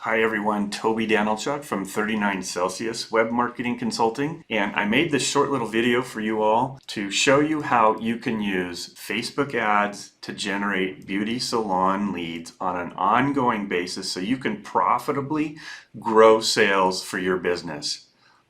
Hi everyone, Toby Danilchuk from 39 Celsius Web Marketing Consulting, and I made this short little video for you all to show you how you can use Facebook ads to generate beauty salon leads on an ongoing basis so you can profitably grow sales for your business.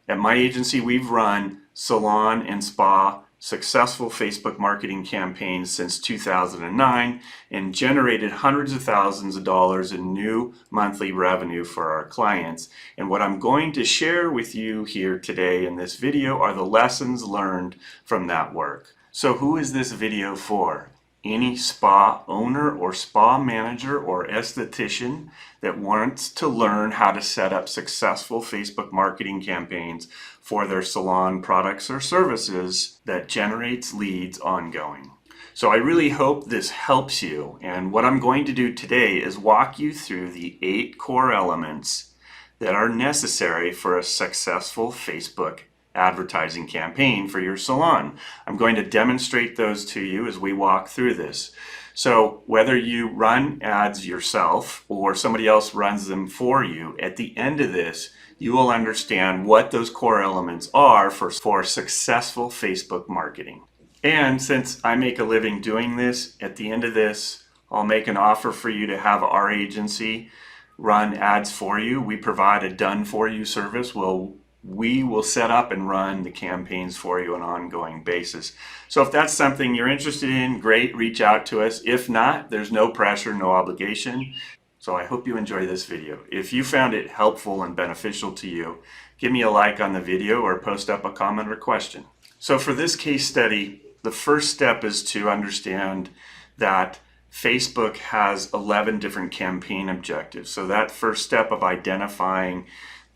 At my agency, we've run salon and spa successful Facebook marketing campaigns since 2009 and generated hundreds of thousands of dollars in new monthly revenue for our clients. And what I'm going to share with you here today in this video are the lessons learned from that work. So who is this video for? Any spa owner or spa manager or esthetician that wants to learn how to set up successful Facebook marketing campaigns for their salon products or services that generates leads ongoing. So I really hope this helps you, and what I'm going to do today is walk you through the 8 core elements that are necessary for a successful Facebook advertising campaign for your salon. I'm going to demonstrate those to you as we walk through this. So whether you run ads yourself or somebody else runs them for you, at the end of this, you will understand what those core elements are for successful Facebook marketing. And since I make a living doing this, at the end of this, I'll make an offer for you to have our agency run ads for you. We provide a done-for-you service. We will set up and run the campaigns for you on an ongoing basis. So if that's something you're interested in, great, reach out to us. If not, there's no pressure, no obligation. So I hope you enjoy this video. If you found it helpful and beneficial to you, give me a like on the video or post up a comment or question. So for this case study, the first step is to understand that Facebook has 11 different campaign objectives. So that first step of identifying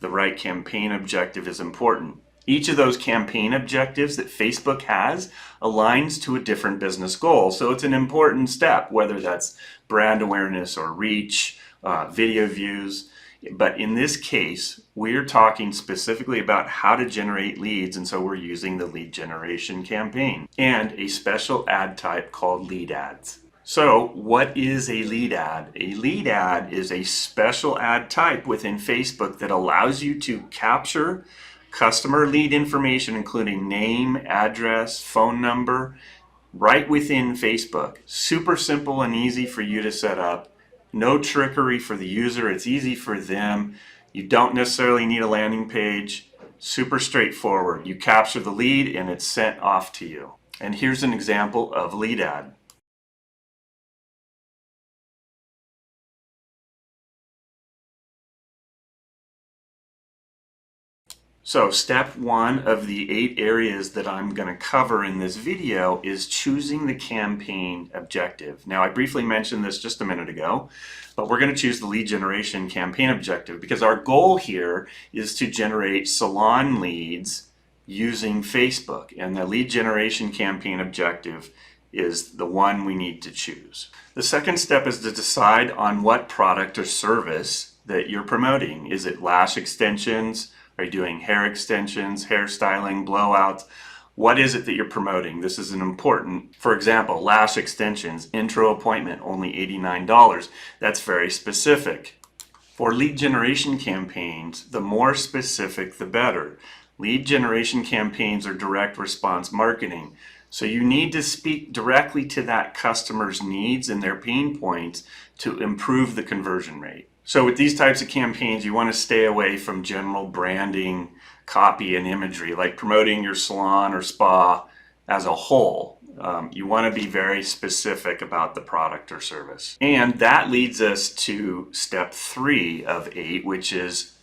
the right campaign objective is important. Each of those campaign objectives that Facebook has aligns to a different business goal. So it's an important step, whether that's brand awareness or reach, video views. But in this case, we're talking specifically about how to generate leads, and so we're using the lead generation campaign and a special ad type called lead ads. So what is a lead ad? A lead ad is a special ad type within Facebook that allows you to capture customer lead information, including name, address, phone number, right within Facebook. Super simple and easy for you to set up. No trickery for the user. It's easy for them. You don't necessarily need a landing page. Super straightforward. You capture the lead and it's sent off to you. And here's an example of lead ad. So step 1 of the 8 areas that I'm going to cover in this video is choosing the campaign objective. Now I briefly mentioned this just a minute ago, but we're going to choose the lead generation campaign objective because our goal here is to generate salon leads using Facebook, and the lead generation campaign objective is the one we need to choose. The second step is to decide on what product or service that you're promoting. Is it lash extensions? Are you doing hair extensions, hairstyling, blowouts? What is it that you're promoting? This is an important, for example, lash extensions, intro appointment, only $89. That's very specific. For lead generation campaigns, the more specific, the better. Lead generation campaigns are direct response marketing. So you need to speak directly to that customer's needs and their pain points to improve the conversion rate. So with these types of campaigns, you want to stay away from general branding, copy, and imagery, like promoting your salon or spa as a whole. You want to be very specific about the product or service. And that leads us to step 3 of 8, which is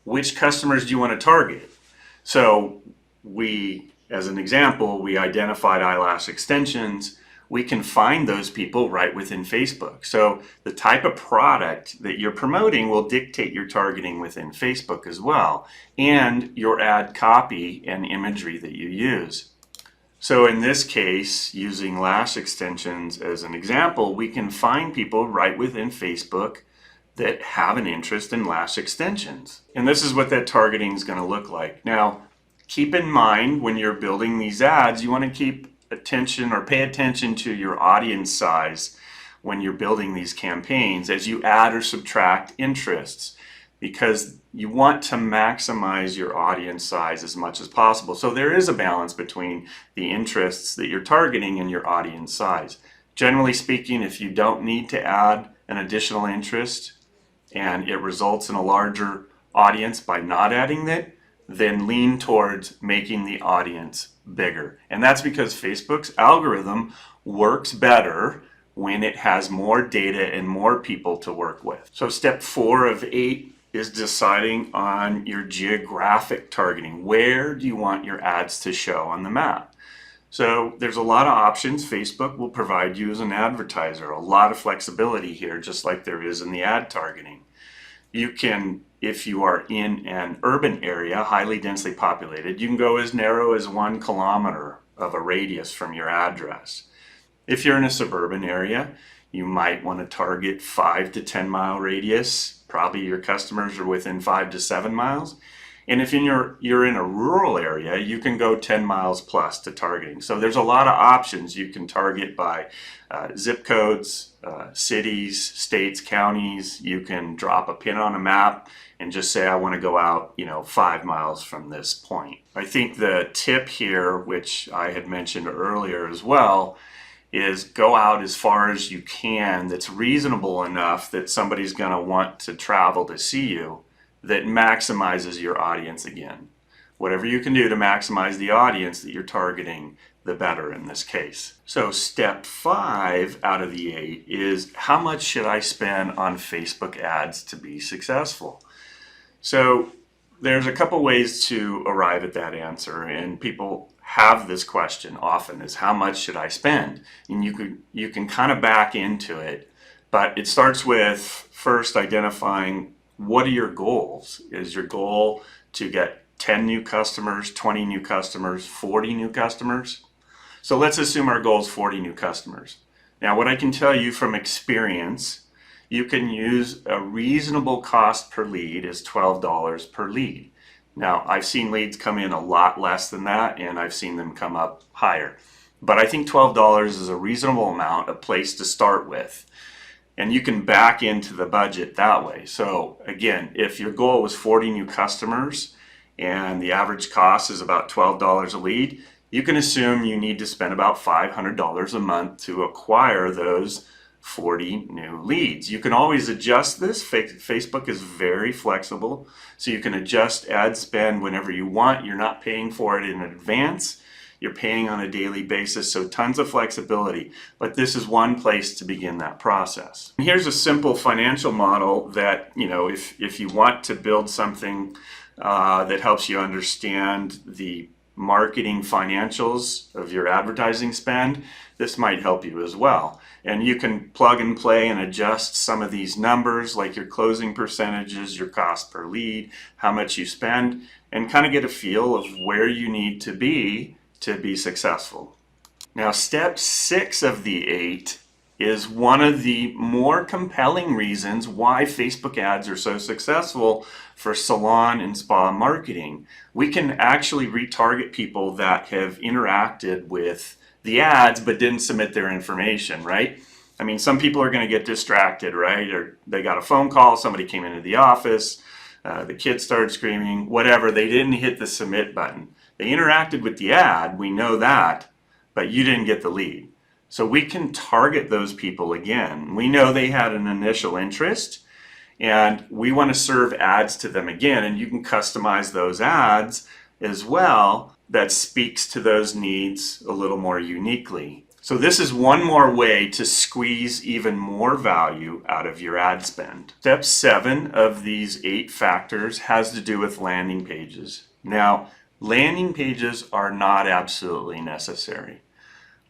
which customers do you want to target? So as an example, we identified eyelash extensions. We can find those people right within Facebook. So the type of product that you're promoting will dictate your targeting within Facebook as well, and your ad copy and imagery that you use. So in this case, using lash extensions as an example, we can find people right within Facebook that have an interest in lash extensions. And this is what that targeting is going to look like. Now, keep in mind when you're building these ads, you want to keep attention or pay attention to your audience size when you're building these campaigns as you add or subtract interests. because you want to maximize your audience size as much as possible. So there is a balance between the interests that you're targeting and your audience size. Generally speaking, if you don't need to add an additional interest and it results in a larger audience by not adding it, then lean towards making the audience bigger. And that's because Facebook's algorithm works better when it has more data and more people to work with. So step 4 of 8 is deciding on your geographic targeting. Where do you want your ads to show on the map? So there's a lot of options Facebook will provide you as an advertiser. A lot of flexibility here, just like there is in the ad targeting. You can, if you are in an urban area, highly densely populated, you can go as narrow as 1 kilometer of a radius from your address. If you're in a suburban area, you might want to target 5 to 10 mile radius. Probably your customers are within 5 to 7 miles. And if you're in a rural area, you can go 10 miles plus to targeting. So there's a lot of options. You can target by zip codes, cities, states, counties. You can drop a pin on a map and just say, I want to go out, 5 miles from this point. I think the tip here, which I had mentioned earlier as well, is go out as far as you can that's reasonable enough that somebody's going to want to travel to see you, that maximizes your audience again. Whatever you can do to maximize the audience that you're targeting, the better in this case. So step 5 out of the 8 is, how much should I spend on Facebook ads to be successful? So there's a couple ways to arrive at that answer, and people have this question often, is how much should I spend? And you can kind of back into it, but it starts with first identifying, what are your goals? Is your goal to get 10 new customers, 20 new customers, 40 new customers? So let's assume our goal is 40 new customers. Now, what I can tell you from experience, you can use a reasonable cost per lead is $12 per lead. Now, I've seen leads come in a lot less than that, and I've seen them come up higher. But I think $12 is a reasonable amount, a place to start with. And you can back into the budget that way. So again, if your goal was 40 new customers and the average cost is about $12 a lead, you can assume you need to spend about $500 a month to acquire those 40 new leads. You can always adjust this. Facebook is very flexible, so you can adjust ad spend whenever you want. You're not paying for it in advance. You're paying on a daily basis, so tons of flexibility. But this is one place to begin that process. And here's a simple financial model that, if you want to build something that helps you understand the marketing financials of your advertising spend, this might help you as well. And you can plug and play and adjust some of these numbers, like your closing percentages, your cost per lead, how much you spend, and kind of get a feel of where you need to be successful. Now, step 6 of the 8 is one of the more compelling reasons why Facebook ads are so successful for salon and spa marketing. We can actually retarget people that have interacted with the ads but didn't submit their information, right? I mean, some people are going to get distracted, right? Or they got a phone call, somebody came into the office, the kids started screaming, whatever, they didn't hit the submit button. They interacted with the ad, we know that, but you didn't get the lead. So we can target those people again. We know they had an initial interest, and we want to serve ads to them again, and you can customize those ads as well that speaks to those needs a little more uniquely. So this is one more way to squeeze even more value out of your ad spend. Step 7 of these 8 factors has to do with landing pages. Now, landing pages are not absolutely necessary.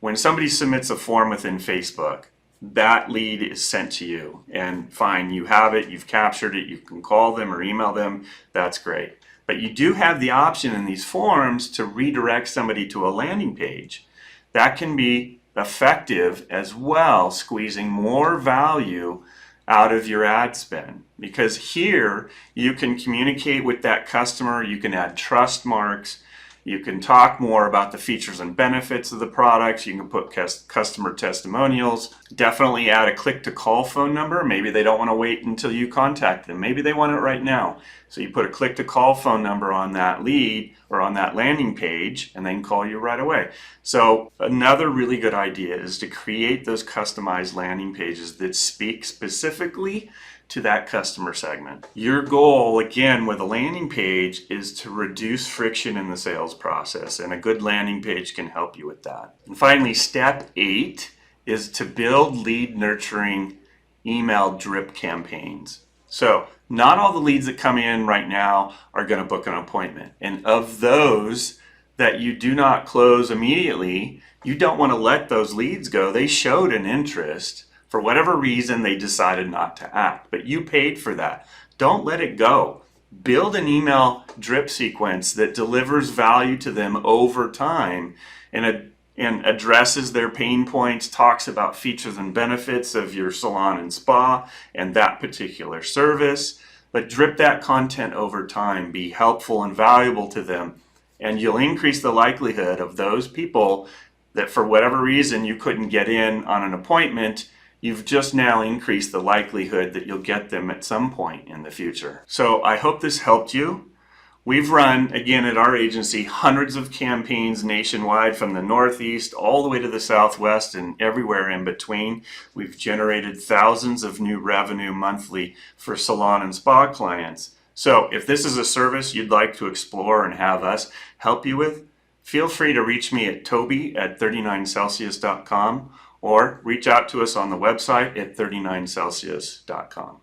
When somebody submits a form within Facebook, that lead is sent to you, and fine, you have it, you've captured it, you can call them or email them, that's great. But you do have the option in these forms to redirect somebody to a landing page. That can be effective as well, squeezing more value out of your ad spend, because here you can communicate with that customer, you can add trust marks, You can talk more about the features and benefits of the products. You can put customer testimonials. Definitely add a click-to-call phone number. Maybe they don't want to wait until you contact them. Maybe they want it right now. So you put a click-to-call phone number on that lead or on that landing page, and they can call you right away. So another really good idea is to create those customized landing pages that speak specifically to that customer segment. Your goal, again, with a landing page is to reduce friction in the sales process, and a good landing page can help you with that. And finally, step 8 is to build lead nurturing email drip campaigns. So not all the leads that come in right now are going to book an appointment. And of those that you do not close immediately, you don't want to let those leads go. They showed an interest. For whatever reason, they decided not to act, but you paid for that. Don't let it go. Build an email drip sequence that delivers value to them over time and addresses their pain points, talks about features and benefits of your salon and spa and that particular service. But drip that content over time, be helpful and valuable to them, and you'll increase the likelihood of those people that for whatever reason you couldn't get in on an appointment. You've just now increased the likelihood that you'll get them at some point in the future. So I hope this helped you. We've run, again, at our agency, hundreds of campaigns nationwide from the Northeast all the way to the Southwest and everywhere in between. We've generated thousands of new revenue monthly for salon and spa clients. So if this is a service you'd like to explore and have us help you with, feel free to reach me at toby@39celsius.com or reach out to us on the website at 39celsius.com.